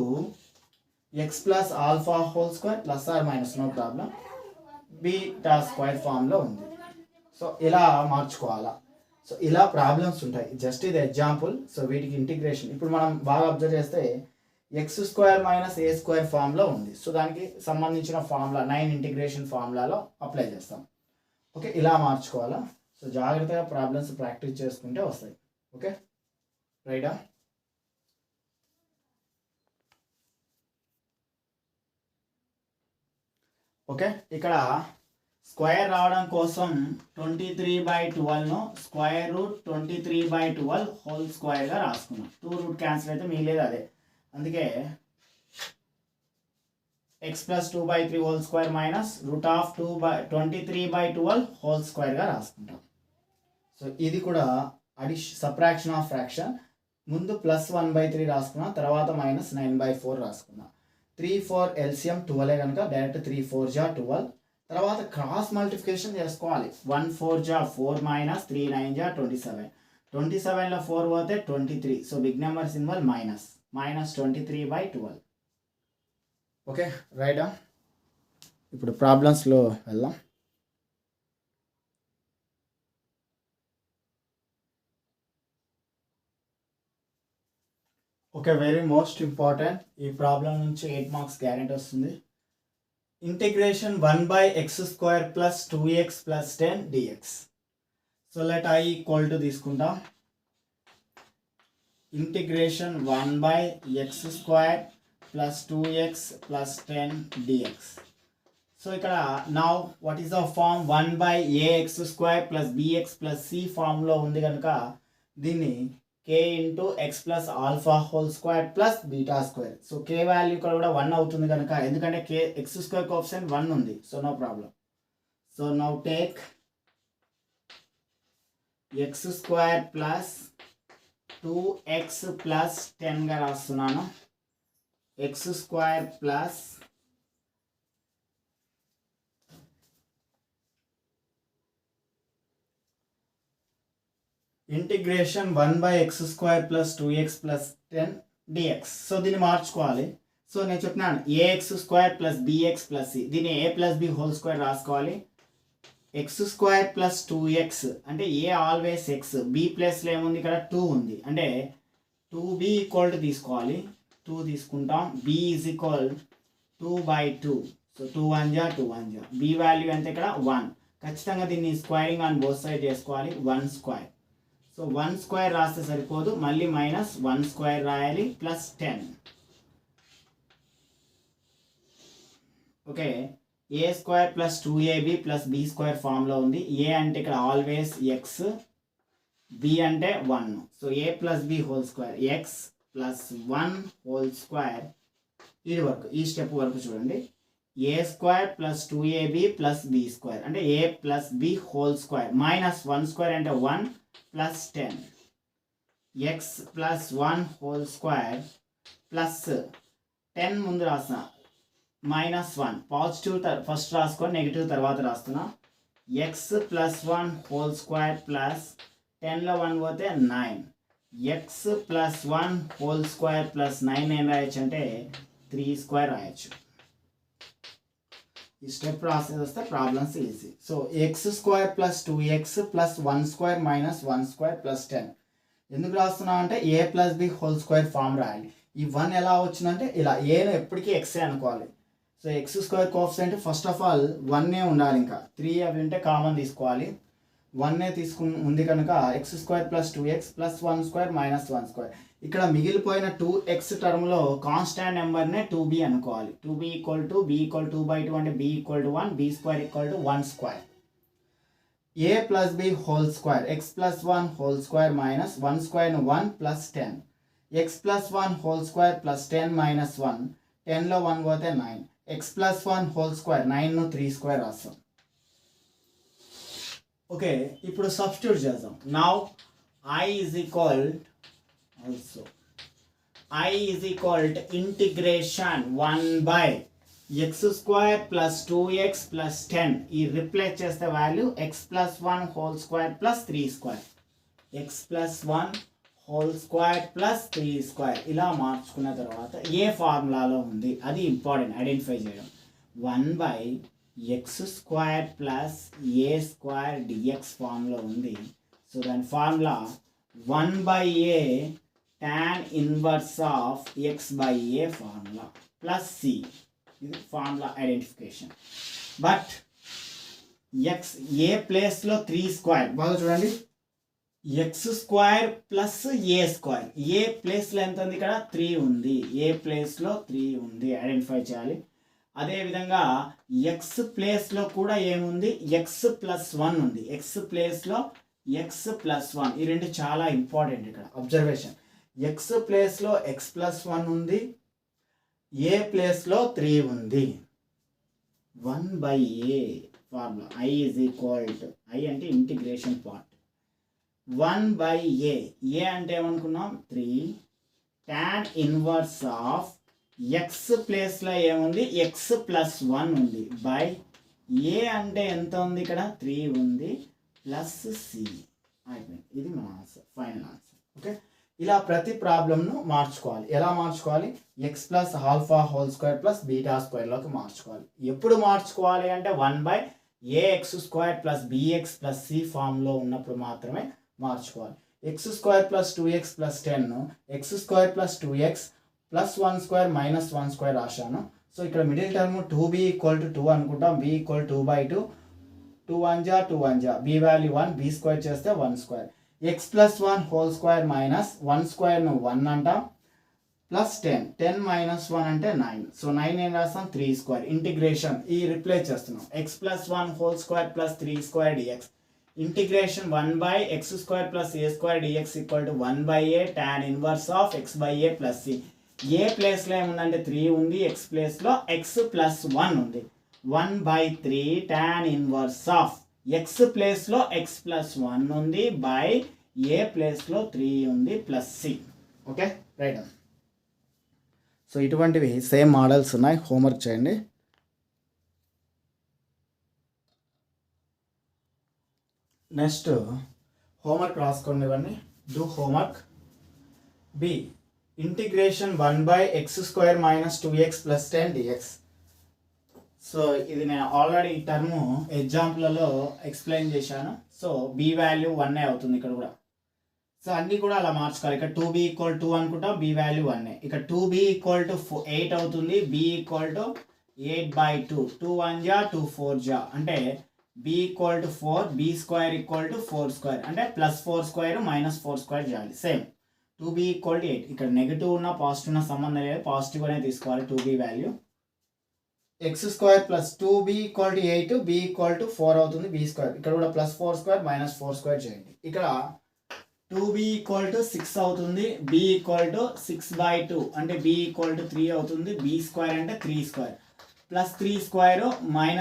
A: x plus alpha whole square plus or minus no problem beta square ఫామ్లో ఉంది. సో ఇలా మార్చుకోవాలా. సో ఇలా ప్రాబ్లమ్స్ ఉంటాయి. జస్ట్ ఇది ఎగ్జాంపుల్. సో వీటికి ఇంటిగ్రేషన్ ఇప్పుడు మనం బాగా అబ్జర్వ్ చేస్తే x square minus a square ఫామ్లో ఉంది. సో దానికి సంబంధించిన ఫార్ములా 9 ఇంటిగ్రేషన్ ఫార్ములాలో అప్లై చేస్తాం. ఓకే, ఇలా మార్చుకోవాలా. సో జాగ్రత్తగా ప్రాబ్లమ్స్ ప్రాక్టీస్ చేసుకుంటే వస్తాయి. ఓకే రైటా. ఓకే, ఇక్కడ స్క్వేర్ రావడం కోసం 23/12ను స్క్వేర్ రూట్ 23/12 హోల్ స్క్వేర్గా రాసుకున్నాం. 2 రూట్ క్యాన్సిల్ అయితే మిగిలేదు అదే. అందుకే x plus 2/3 whole square minus root of 23/12 whole స్క్వేర్గా రాసుకుంటాం. సో ఇది కూడా సబ్ట్రాక్షన్ ఆఫ్ ఫ్రాక్షన్. ముందు ప్లస్ 1/3 రాసుకున్నాం, తర్వాత మైనస్ 9/4 రాసుకున్నాం. 3 4 ఎల్సిఎం 12 కనుక డైరెక్ట్ 3 4 జా 12. తర్వాత క్రాస్ మల్టిప్లికేషన్ చేసుకోవాలి. 1 4 జా 4 మైనస్ 3 9 జా 27. 27లో 4 పోతే 23. So big number symbol minus 23/12. Okay రైటా. ఇప్పుడు ప్రాబ్లమ్స్లో వెళ్దాం. Okay, very most important. ఈ ప్రాబ్లం నుంచి 8 మార్క్స్ గ్యారెంటీ వస్తుంది. Integration 1/x² plus 2x plus 10 dx. So let I equal to తీసుకుంటాం. Integration 1/x² plus 2x plus 10 dx. So ఇక్కడ now what is the form 1/ax² plus bx plus c ఫామ్లో ఉంది కనుక దీన్ని k into x plus alpha whole square plus beta square. So k value ఇక్కడ కూడా 1 అవుతుంది కనుక, ఎందుకంటే k x² కోఎఫిషియంట్ 1 ఉంది. So no problem. So now take x square plus 2x plus 10గా రాస్తున్నాను. X square plus integration 1/x square plus 2x plus 10 dx. So దీన్ని మార్చుకోవాలి. సో నేను చెప్తున్నాను a x square plus b x plus c, దీన్ని a plus b whole square రాసుకోవాలి. X square plus 2x అంటే ఏ always x, B ప్లస్లో ఏముంది ఇక్కడ 2 ఉంది అంటే 2b ఈక్వల్ టు తీసుకోవాలి. 2 తీసుకుంటాం. b is equal 2/2. సో 2 1 జా 2 1 జా, b వాల్యూ ఎంత ఇక్కడ 1. ఖచ్చితంగా దీన్ని స్క్వేరింగ్ ఆన్ బోత్ సైడ్ చేసుకోవాలి. 1 స్క్వేర్. సో 1 స్క్వేర్ రాస్తే సరిపోదు, మళ్ళీ మైనస్ 1 స్క్వేర్ రాయాలి plus 10. Okay, a square plus 2ab plus b square ఫామ్లో ఉంది. ఏ అంటే ఇక్కడ ఆల్వేస్ ఎక్స్, బి అంటే 1. So a plus b whole square x plus 1 whole square. ఇది వరకు, ఈ స్టెప్ వరకు చూడండి. A square plus 2ab plus b square అంటే a plus b whole square minus 1 square అంటే 1 plus 10. X plus 1 whole square plus 10 ముందు రాస్తున్నా, minus 1. Positive first రాసుకొని నెగిటివ్ తర్వాత రాస్తున్నా. X plus 1 whole square plus 10లో 1 పోతే 9. X plus 1 whole square plus 9 ఏం రాయొచ్చు అంటే 3 స్క్వేర్ రాయొచ్చు. ఈ స్టెప్ రాసేది వస్తే problems easy. So x square plus 2x plus 1 square minus 1 square plus 10 ఎందుకు రాస్తున్నాం అంటే a plus b whole square form రాయాలి. ఈ 1 ఎలా వచ్చిందంటే ఇలా, ఏను ఎప్పటికీ ఎక్సే అనుకోవాలి. So x square coefficient first of all 1 ఉండాలి. ఇంకా 3 అవి ఉంటే కామన్ తీసుకోవాలి. 1 ఉంది కనుక X square plus 2x plus 1 square minus 1 square. ఇక్కడ మిగిలిపోయిన 2x టర్మ్లో కాన్స్టాంట్ నెంబర్నే 2b అనుకోవాలి. 2b equal to b equal 2/2 అంటే b equal to 1, b square equal to 1 square. A plus b whole square x plus 1 whole square minus 1 square 1 plus 10. X plus 1 whole square plus 10 minus 1, 10లో 1 పోతే 9. X plus 1 whole square 9ను 3 square రాస్తాం. Okay, ఇప్పుడు substitute చేద్దాం. Now I is equal also I is equal to integration 1/x square plus 2x plus 10. ఈ replace చేస్తే value x plus 1 whole square plus 3 square. x plus 1 whole square plus 3 square ఇలా మార్చుకున్న తర్వాత ఏ ఫార్ములాలో ఉంది అది important identify చేయడం. 1/x square plus a square dx formula ఉంది. So దాని formula 1/a tan inverse of x by a formula plus c. ఇది formula identification. But X ఏ ప్లేస్లో 3 స్క్వేర్ బాగా చూడండి. ఎక్స్ స్క్వేర్ ప్లస్ ఏ స్క్వేర్, ఏ ప్లేస్లో ఎంత ఉంది ఇక్కడ 3 ఉంది. ఏ ప్లేస్లో 3 ఉంది ఐడెంటిఫై చేయాలి. అదేవిధంగా ఎక్స్ ప్లేస్లో కూడా ఏముంది ఎక్స్ ప్లస్ 1 ఉంది. ఎక్స్ ప్లేస్లో ఎక్స్ ప్లస్ 1, ఈ రెండు చాలా ఇంపార్టెంట్ ఇక్కడ అబ్జర్వేషన్. ఎక్స్ ప్లేస్లో ఎక్స్ ప్లస్ 1 ఉంది, ఏ ప్లేస్లో 3 ఉంది. 1/a formula I is equal to I అంటే ఇంటిగ్రేషన్ పార్ట్. 1/a ఏ అంటే ఏమనుకున్నాం 3 tan ఇన్వర్స్ ఆఫ్ ఎక్స్ ప్లేస్లో ఏముంది ఎక్స్ ప్లస్ 1 ఉంది బై ఏ అంటే ఎంత ఉంది ఇక్కడ 3 ఉంది ప్లస్ సి. అయిపోయింది, ఇది మన ఆన్సర్, ఫైనల్ ఆన్సర్. ఓకే, ఇలా ప్రతి ప్రాబ్లంను మార్చుకోవాలి. ఎలా మార్చుకోవాలి? X plus alpha whole square plus beta స్క్వేర్లోకి మార్చుకోవాలి. ఎప్పుడు మార్చుకోవాలి అంటే 1/ax square plus bx plus c ఫామ్లో ఉన్నప్పుడు మాత్రమే మార్చుకోవాలి. X square plus 2x plus 10 x square plus 2x plus 1 square minus 1 square రాశాను. సో ఇక్కడ middle term 2b equal to 2 అనుకుంటాం. b ఈక్వల్ 2/2, 2 1 జా 2 1 జా, b వాల్యూ 1, b స్క్వేర్ చేస్తే 1 square. X plus 1 whole square minus 1 స్క్వేర్ను 1 అంటాం plus 10 minus 1 అంటే 9. So 9 ఏం రాస్తాం 3 స్క్వేర్. ఇంటిగ్రేషన్ ఈ రిప్లేస్ చేస్తున్నాం. X plus 1 whole square plus 3 square dx. Integration 1/x square plus a square dx equal to 1/a tan inverse of x by a plus c. ఏ ప్లేస్లో ఏముందంటే 3 ఉంది, x ప్లేస్లో x plus 1 ఉంది. 1/3 tan inverse of x ప్లేస్లో x plus 1 ఉంది by a ప్లేస్లో 3 ఉంది plus c. Okay right. So ఇటువంటివి సేమ్ మోడల్స్ ఉన్నాయి, హోంవర్క్ చేయండి. నెక్స్ట్ హోంవర్క్ రాసుకోండి ఇవన్నీ. Do homework. B integration 1/x² - 2x + 10 dx. So ఇది నేను ఆల్రెడీ ఈ టర్మ్ ఎగ్జాంపుల్లో ఎక్స్ప్లెయిన్ చేశాను. సో బి వాల్యూ 1 అవుతుంది ఇక్కడ కూడా. సో అన్నీ కూడా అలా మార్చుకోవాలి. ఇక్కడ 2b = 2 అనుకుంటాం, బి వాల్యూ 1. ఇక్కడ 2b = 8 అవుతుంది, b = 8/2. 2 1 జా 2 4 జా అంటే b = 4, b² = 4² అంటే +4² - 4² చేయాలి. Same 2b = 8. ఇక్కడ నెగిటివ్ ఉన్న పాజిటివ్ ఉన్న సంబంధం లేదు, పాజిటివ్ అనే తీసుకోవాలి 2b value. x² + 2b = 8, b = 4 అవుతుంది, b². ఇక్కడ కూడా +4² - 4² చేయండి. ఇక్కడ 2b = 6 అవుతుంది, b = 6/2 అంటే b = 3 అవుతుంది, b² అంటే 3² +3²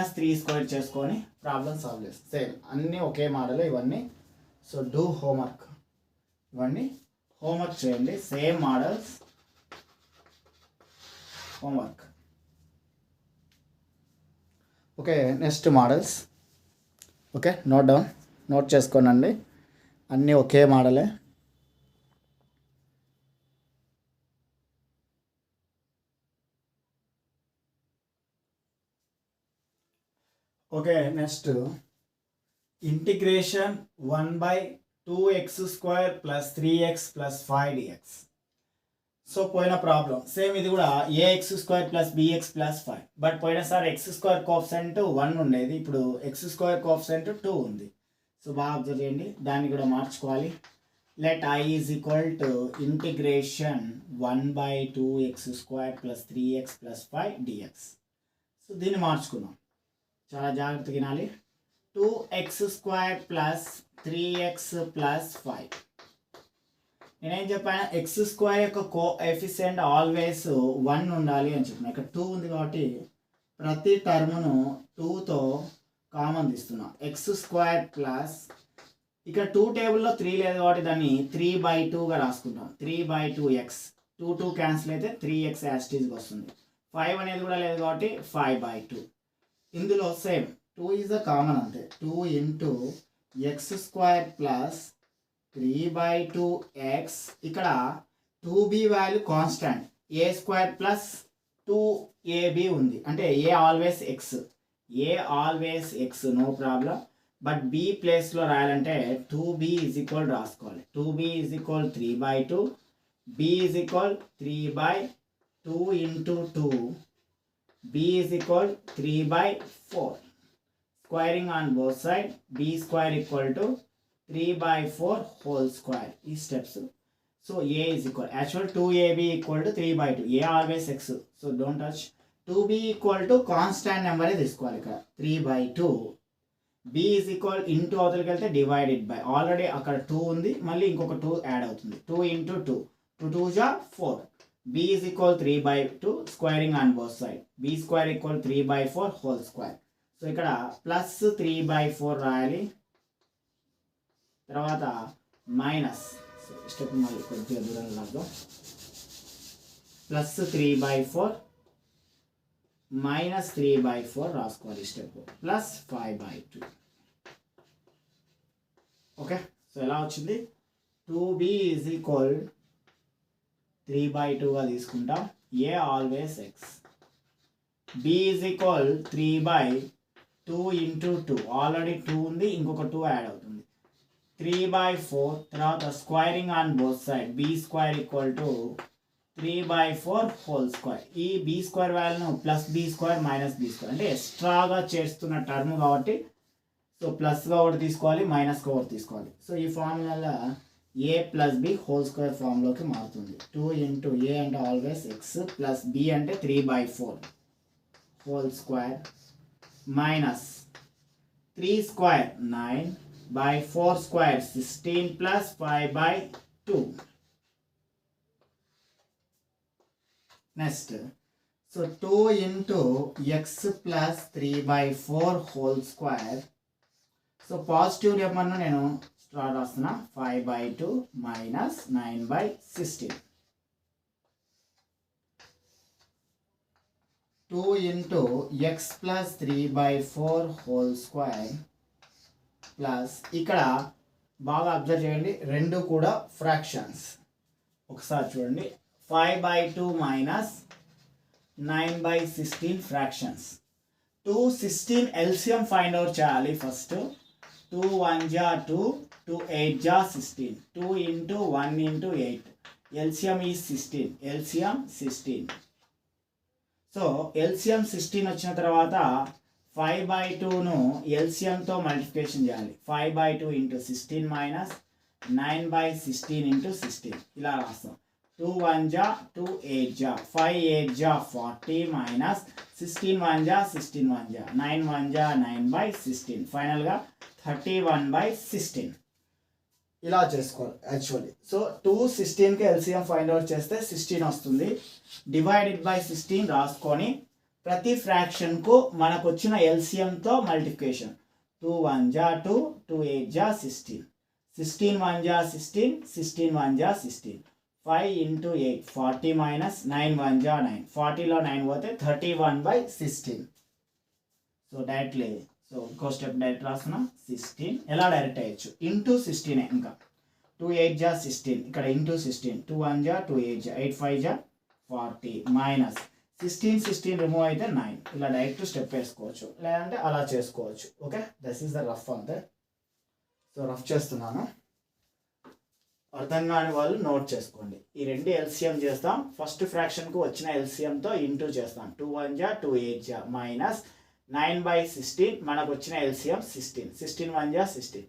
A: - 3² చేసుకొని ప్రాబ్లం సాల్వ్ చేస్తాం. సేమ్ అన్నీ ఒకే మోడల్ ఇవన్నీ. So do homework. ఇవన్నీ హోంవర్క్ చేయండి, same models homework. Okay next models. Okay note చేసుకోనండి, అన్నీ ఒకే మోడలే. Okay next integration 1/2x² + 3x + 5 dx. So పోయిన ప్రాబ్లం సేమ్ ఇది కూడా ax² + bx + 5. బట్ పోయినసారి x² కోఎఫిషియంట్ 1 ఉండేది, ఇప్పుడు x² కోఎఫిషియంట్ 2 ఉంది. సో బాగా అబ్జర్వ్ చేయండి, దాన్ని కూడా మార్చుకోవాలి. Let I = integration 1/2x² + 3x + 5 dx. So దీన్ని మార్చుకుందాం, చాలా జాగ్రత్తగా వినాలి. 2x² + 3x + 5. నేనేం చెప్పాను, x² యొక్క కోఎఫిషియంట్ ఆల్వేస్ 1 ఉండాలి అని చెప్పిన. ఇక్కడ 2 ఉంది కాబట్టి ప్రతి టర్మ్ను 2తో కామన్ తీస్తున్నా. x² ఇక్కడ 2 టేబుల్లో 3 లేదు కాబట్టి దాన్ని 3/2గా రాసుకుంటాం. 3/2x 2 2 క్యాన్సిల్ అయితే 3x యాస్టీజ్గా వస్తుంది. 5 అనేది కూడా లేదు కాబట్టి 5/2. ఇందులో సేమ్ 2 ఈజ్ ద కామన్ అంతే. 2 × x² + 3/2x. ఇక్కడ 2b value constant, a² + 2ab ఉంది అంటే a always x, no problem. But b ప్లేస్లో రాయాలంటే 2b = రాసుకోవాలి. 2b = 3/2, b = 3/2 × 2, b = 3/4. Squaring on both side, b² = 3/4 whole square. ఈ steps. So a actual 2ab = 3/2, a always x, so don't touch. 2b = constant నెంబరే తీసుకోవాలి ఇక్కడ 3/2. b into అవతలకి వెళ్తే divided by, already అక్కడ 2 ఉంది, మళ్ళీ ఇంకొక 2 యాడ్ అవుతుంది. 2 × 2, 2 2 జా 4. b = 3/2 squaring on both side, b² = 3/4 whole square. So ఇక్కడ +3/4 రాయాలి, తర్వాత మైనస్ స్టెప్ మళ్ళీ కొద్దిగా దూరం లాగా +3/4 -3/4 రాసుకోవాలి స్టెప్, +5/2. ఓకే సో ఎలా వచ్చింది, 2b = 3/2గా తీసుకుంటాం, a always x. b = 3/2 × 2, already 2 ఉంది, ఇంకొక 2 యాడ్ అవుతుంది. 3/4 తర్వాత squaring on both side, b² = 3/4 whole square. ఈ b² వాల్యూను +b² - b² అంటే ఎక్స్ట్రాగా చేస్తున్న టర్మ్ కాబట్టి సో ప్లస్గా ఒకటి తీసుకోవాలి, మైనస్గా ఒకటి తీసుకోవాలి. సో ఈ formula a + b whole square ఫామ్లోకి మారుతుంది. 2 × a అంటే ఆల్వేస్ x ప్లస్ b అంటే 3/4 whole square minus 3² 9/4² 16 + 5/2. Next so 2 × x + 3/4 whole square. So positive నెంబర్ను నేను స్టార్ట్ రాస్తున్నా 5/2 minus 9/16. 2 into x plus 3/4 whole square plus ఇక్కడ బాగా అబ్జర్వ్ చేయండి, రెండు కూడా ఫ్రాక్షన్స్. ఒకసారి చూడండి, 5/2 minus 9/16 fractions. 216 LCM find out చేయాలి ఫస్ట్. 2 1 జా 2, 2 8 జా 16, 2 into 1 into 8, LCM is 16, LCM 16. So LCM 16 వచ్చిన తర్వాత 5/2ను ఎల్సిఎంతో మల్టిప్లికేషన్ చేయాలి. 5/2 ఇంటూ 16 మైనస్ 9/16 ఇంటూ 16 ఇలా రాస్తాం. 2 1 జా 2 8 జా 5 8 జా 40 మైనస్ 16 1 జా 16 1 జా 9 1 జా 9/16, ఫైనల్గా 31/16 ఇలా చేసుకోవాలి యాక్చువల్లీ. సో 216కి ఎల్సిఎం ఫైండ్ అవుట్ చేస్తే 16 వస్తుంది. డివైడెడ్ బై 16 రాసుకొని ప్రతి ఫ్రాక్షన్కు మనకు వచ్చిన ఎల్సిఎంతో మల్టిప్లికేషన్. 2 1 జా 2, 2 8 జా 16, 16 1 జా 16, 16 1 జా 16, 5 ఇంటూ 8 40 మైనస్ 9 1 జా 9, 40లో 9 పోతే 31/16. సో డైరెక్ట్లీ ఇంకో స్టెప్ డైరెక్ట్ రాస్తున్నాం. 16 ఎలా డైరెక్ట్ అయ్యచ్చు, ఇంటూ 16. ఇంకా 2 8 జా 16, ఇక్కడ ఇంటూ 16, 2 1 జా 2 8 జా 8 5 జా 40 మైనస్ 16 16 రిమూవ్ అయితే 9. ఇలా డైరెక్ట్ స్టెప్ వేసుకోవచ్చు, లేదంటే అలా చేసుకోవచ్చు. Okay, this is the rough అంతే. సో రఫ్ చేస్తున్నాను, అర్థం కాని వాళ్ళు నోట్ చేసుకోండి. ఈ రెండు ఎల్సిఎం చేస్తాం. ఫస్ట్ ఫ్రాక్షన్కు వచ్చిన ఎల్సిఎంతో ఇంటూ చేస్తాం. 2 1 జా 2 8 జా మైనస్ 9/16 మనకు వచ్చిన ఎల్సిఎం 16, 16 1 జా 16,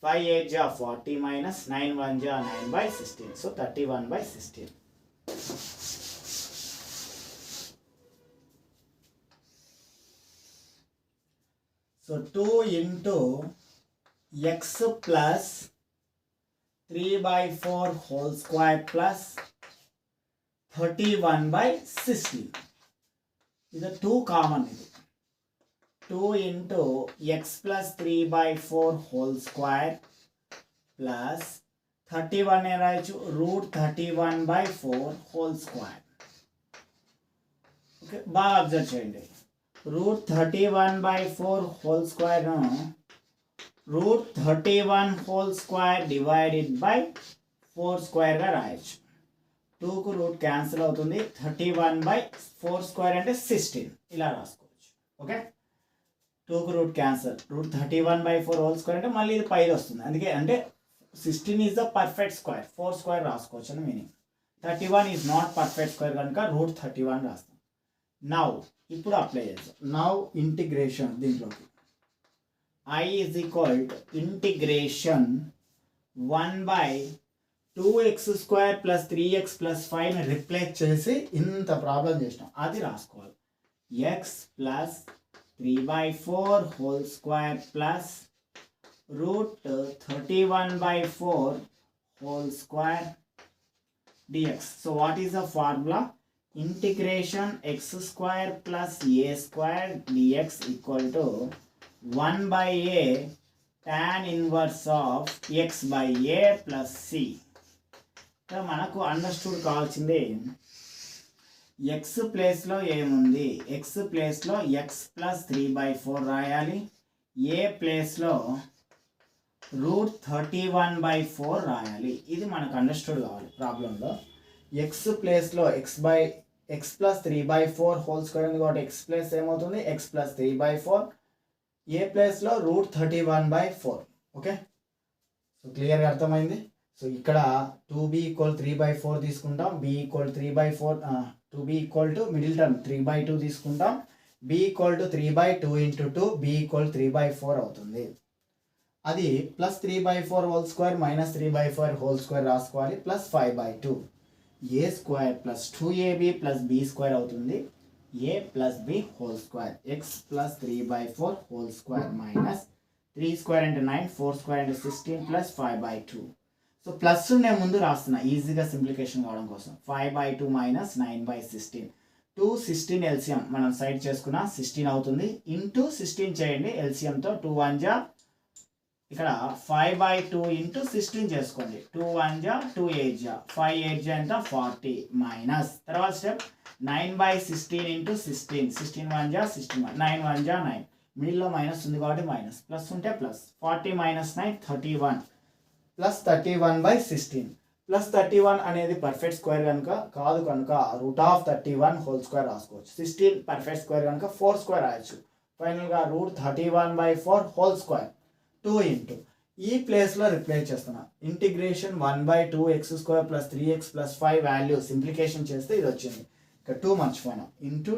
A: 5 8 జా 40 మైనస్ 9 1 జా 9/16, so 31/16. So 2 into x plus 3/4 whole square plus 31/16. ఇది 2 కామన్. ఇది 2 into x plus 3/4 whole square plus 31 ఏ రాయొచ్చు, √31/4 హోల్ స్క్వేర్. ఓకే, బాగా అబ్జర్వ్ చేయండి. √31/4 హోల్ స్క్వేర్ను √31 హోల్ స్క్వేర్ డివైడెడ్ బై 4 స్క్వేర్గా రాయొచ్చు. 2కు రూట్ క్యాన్సిల్ అవుతుంది. 31/4 స్క్వేర్ అంటే 16 ఇలా రాసుకోవచ్చు. ఓకే, 2కు రూట్ క్యాన్సిల్, √31/4 హోల్ స్క్వేర్ అంటే మళ్ళీ ఇది 5 వస్తుంది. అందుకే అంటే 16 is the perfect square, 4 square రాసుకోవచ్చు అని meaning. 31 is not perfect square కనుక √31 రాస్తాం. నౌ ఇప్పుడు అప్లై చేద్దాం. నౌ ఇంటిగ్రేషన్ దీంట్లోకి I is equal to integration 1/2x square plus 3x plus 5 replace చేసి ఇంత ప్రాబ్లం చేసినాం, అది రాసుకోవాలి. x plus 3/4 whole square plus √31/4 whole square dx. So what is the formula? Integration x square plus a square dx equal to 1/a tan inverse of x by a plus c. మనకు understood కావాల్సింది X ప్లేస్లో ఏముంది, X ప్లేస్లో x plus 3/4 రాయాలి. ఏ ప్లేస్లో √31/4 రాయాలి. ఇది మనకు అండర్స్టూడ్ కావాలి ప్రాబ్లంలో. ఎక్స్ ప్లేస్లో ఎక్స్ ప్లస్ 3/4 హోల్ స్క్వేర్ ఉంది కాబట్టి ఎక్స్ ప్లేస్ ఏమవుతుంది, ఎక్స్ ప్లస్ 3/4. ఏ ప్లేస్లో √31/4. ఓకే, సో క్లియర్గా అర్థమైంది. సో ఇక్కడ 2b = 3/4 తీసుకుంటాం, b = 3/4, 2b = మిడిల్ టర్మ్ 3/2 తీసుకుంటాం, b = 3/2 × 2, b = 3/4 అవుతుంది. అది plus 3/4 whole square minus 3/4 whole square రాసుకోవాలి, plus 5/2 a square plus 2ab plus b square అవుతుంది. a plus b whole square, x plus 3/4 whole square minus 3 square అంటే 9, 4 square అంటే 16 plus 5/2. So plus నేను ముందు రాస్తున్నా ఈజీగా సింప్లికేషన్ కావడం కోసం. 5/2 మైనస్ 9/16. 216 ఎల్సిఎం మనం సైడ్ చేసుకున్న 16 అవుతుంది. ఇంటూ 16 చేయండి ఎల్సిఎంతో. 2 1 జా ఇక్కడ 5/2 ఇంటూ 16 చేసుకోండి. 2 1 జా 2 8 జా 5 8 జా ఎంత 40 మైనస్ తర్వాత స్టెప్ 9/16 ఇంటూ 16 16 1 జా 16 9 1 జా 9 మిడిల్లో మైనస్ ఉంది కాబట్టి మైనస్ ప్లస్ ఉంటే ప్లస్ 40 మైనస్ 9 31 ప్లస్ 31/16 ప్లస్ 31 అనేది పర్ఫెక్ట్ స్క్వేర్ కనుక కాదు కనుక √31 హోల్ స్క్వేర్ రాసుకోవచ్చు. 16 పర్ఫెక్ట్ స్క్వేర్ కనుక 4 స్క్వేర్ రాయొచ్చు. ఫైనల్గా √31/4 హోల్ స్క్వేర్ 2 ఇంటూ ఈ ప్లేస్లో రిప్లేస్ చేస్తున్నా ఇంటిగ్రేషన్ 1/2 x² + 3x + 5 వాల్యూ సింప్లికేషన్ చేస్తే ఇది వచ్చింది. ఇక్కడ 2 మర్చిపోయినా ఇంటూ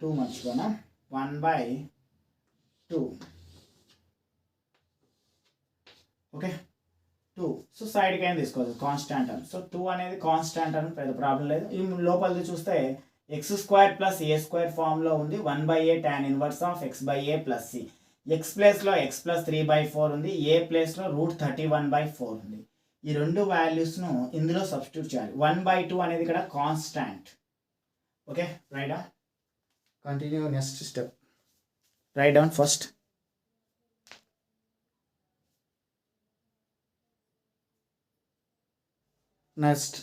A: 2 మర్చిపోయినా 1/2 ఓకే 2 సో సైడ్కి అయినా తీసుకోవచ్చు కాన్స్టాంట్ అని. సో 2 అనేది కాన్స్టాంట్ అని పెద్ద ప్రాబ్లం లేదు. ఈ లోపలిది చూస్తే x² + a² ఫామ్లో ఉంది. 1/a tan inverse of x/a + c. x ప్లేస్లో x + 3/4 ఉంది. a ప్లేస్లో √31/4 ఉంది. ఈ రెండు వాల్యూస్ను ఇందులో సబ్స్టిట్యూట్ చేయాలి. 1/2 అనేది ఇక్కడ constant. Okay right down. Continue next step. Right down first. Next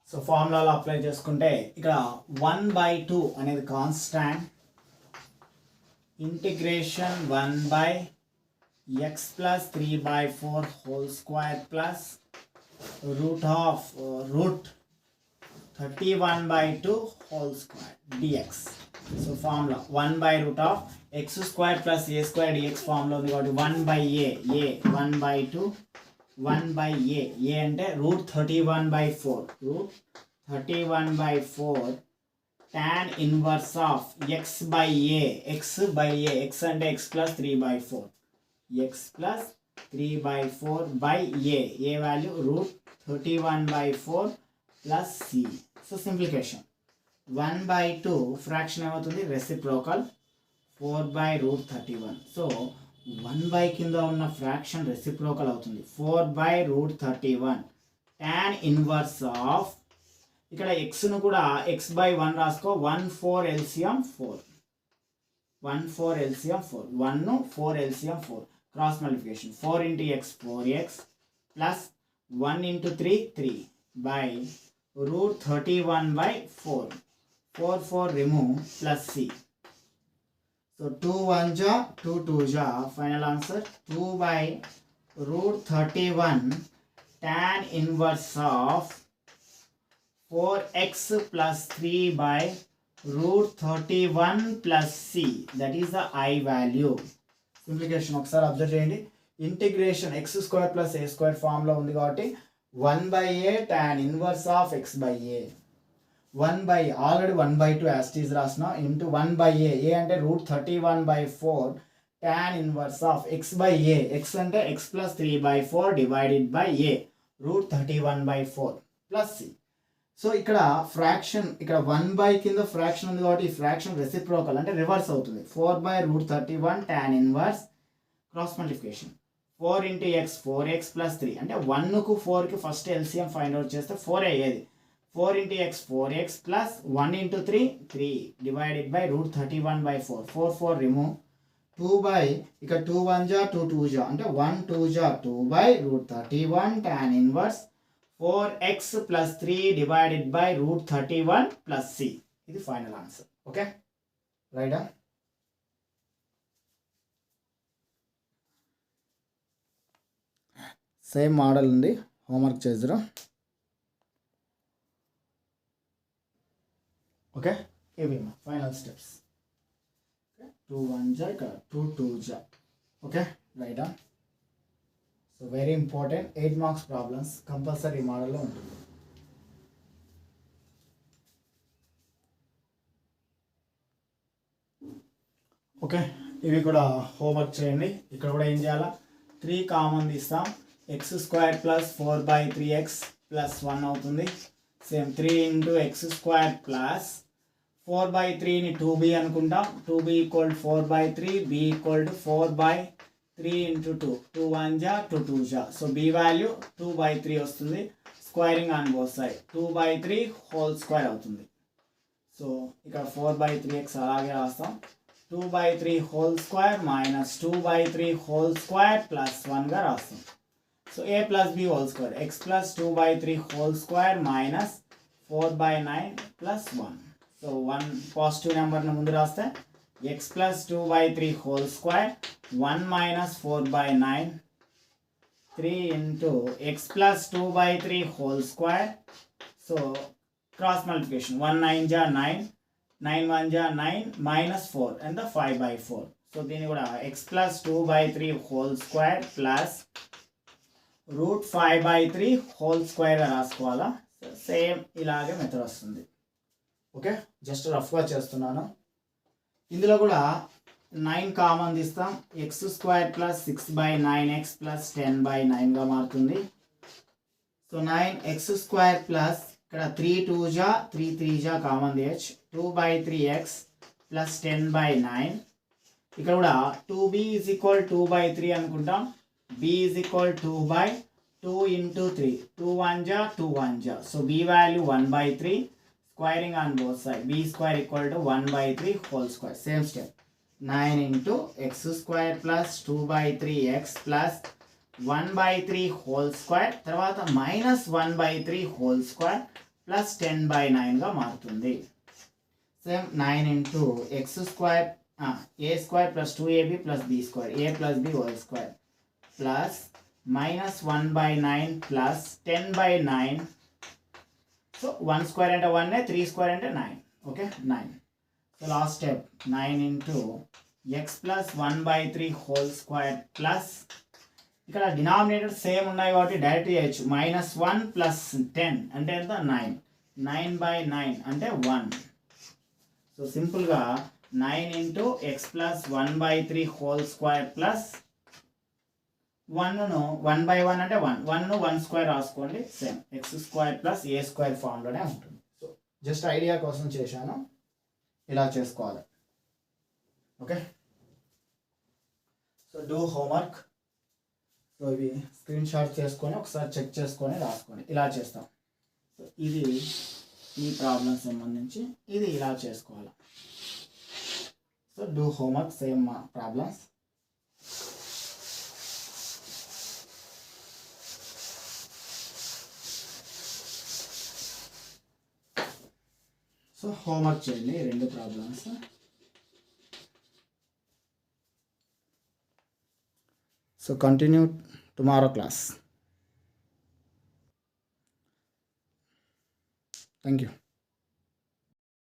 A: so ఫార్ములాలో అప్లై చేసుకుంటే ఇక్కడ 1/2 అనేది constant. Integration 1/x + 3/4 whole square plus √31/2 whole square dx. సో formula 1/√x² + a² dx formula ఉంది కాబట్టి 1/a 1/2 1/a అంటే √31/4 tan inverse of x/a x అంటే x + 3/4 x + 3/4/a value √31/4 + c. So simplification 1/2 fraction ఏమవుతుంది రెసిప్రోకల్ 4/√31. సో 1 కింద ఉన్న fraction reciprocal అవుతుంది 4/√31 tan inverse of ఇక్కడ xను కూడా x/1 రాసుకో 1/4 LCM 4 1/4 LCM 4 1 4 LCM 4 cross multiplication 4 × x 4x plus 1 × 3 3 by √31/4 4 remove plus c. So 2 1 ja 2 2 ja final answer 2/√31 tan inverse of 4x + 3/√31 + c, that is the I value. సింప్లికేషన్ ఒకసారి observe చేయండి. Integration x² + a² ఫామ్లో ఉంది కాబట్టి 1/a tan inverse of x/a 1/, already 1/2 యాస్టీస్ రాసిన into 1/a ఏ అంటే √31/4 tan inverse of x/a x అంటే x + 3/4 divided by a √31/4 plus c. So ఇక్కడ fraction ఇక్కడ 1 కింద ఫ్రాక్షన్ ఉంది కాబట్టి ఈ ఫ్రాక్షన్ రెసిప్రోకల్ అంటే రివర్స్ అవుతుంది 4/√31 tan inverse cross multiplication 4 × x 4x + 3 అంటే 1కు 4కి ఫస్ట్ ఎల్సిఎం ఫైండ్ అవుట్ చేస్తే 4 అయ్యేది 4 × x 4x plus 1 × 3 3 divided by √31/4 4 remove 2 ఇక 2 1 ja 2 2 ja అంటే 1 2 ja 2/√31 tan inverse 4x plus 3 divided by √31 plus c. ఇది ఫైనల్ ఆన్సర్. ఓకే రైటా. Same model ఉంది homework చేద్దాం. ఓకే ఇవి ఫైనల్ స్టెప్స్. 2 1 ja ఇక్కడ 2 2 ja. ఓకే రైటా. So very important 8 marks problems compulsory మోడల్లో ఉంటుంది. ఓకే ఇవి కూడా హోంవర్క్ చేయండి. ఇక్కడ కూడా ఏం చేయాలా 3 కామన్ తీస్తాం x² + 4/3x + 1 అవుతుంది. సేమ్ 3 × x² + 4/3ని 2b అనుకుంటాం 2b = 4/3 b = 4/3 × 2 2 1 ja 2 2 ja. So b వాల్యూ 2/3 వస్తుంది. Squaring on both side 2/3 whole square అవుతుంది. సో ఇక్కడ 4/3x అలాగే రాస్తాం 2/3 whole square minus 2/3 whole square plus 1 గా రాస్తాం. So a plus b whole square x plus 2/3 whole square minus 4/9 plus 1. So 1 positive నెంబర్ని ముందు రాస్తే x plus 2/3 whole square 1 minus 4/9 3 into x plus 2/3 whole square. So cross multiplication 1 9 ja 9 9 1 ja 9 minus 4 and the 5/4. So దీని కూడా x plus 2/3 whole square plus root 5/3 whole square రాసుకోవాలా. Same ఇలాగే method వస్తుంది. Okay, just రఫ్గా చేస్తున్నాను. ఇందులో కూడా 9 common తీస్తాం. x² plus 6/9x plus 10/9గా మారుతుంది. సో 9x² plus ఇక్కడ 3 2 జా 3 3 జా కామన్ తీయచ్చు. 2/3x plus 10/9. ఇక్కడ కూడా 2b is equal 2/3 అనుకుంటాం. b is equal 2/2 into 3. 2 1 ja 2 1 ja. So b value 1/3. Squaring on both sides. b square equal to 1/3 whole square. Same step. 9 into x² plus 2/3x plus 1/3 whole square. తర్వాత minus 1/3 whole square plus 10/9గా మారుతుంది. Same 9 into x² a² plus 2ab plus b square. a plus b whole square plus minus 1/9 plus 10/9. So 1 square అంటే 1, 3 square అంటే 9. Okay, 9. So last step 9 into x plus 1/3 whole square plus ఇక్కడ denominator same ఉన్నాయి కాబట్టి direct చేయొచ్చు. -1 plus 10 అంటే ఎంత 9. 9/9 అంటే 1. So సింపుల్గా 9 into x plus 1/3 whole square plus 1ను 1/1 అంటే 1 1ను 1 square రాసుకోండి. సేమ్ x² plus a² ఫామ్లోనే ఉంటుంది. సో జస్ట్ ఐడియా కోసం చేశాను, ఇలా చేసుకోవాలి. Okay, so do homework. So ఇవి స్క్రీన్ షాట్ చేసుకొని ఒకసారి చెక్ చేసుకొని రాసుకోండి. ఇలా చేస్తాం. సో ఇది ఈ ప్రాబ్లం సంబంధించి ఇది ఇలా చేసుకోవాలి. So do homework same problems. So homework చేయండి రెండు problems. So continue tomorrow class. Thank you.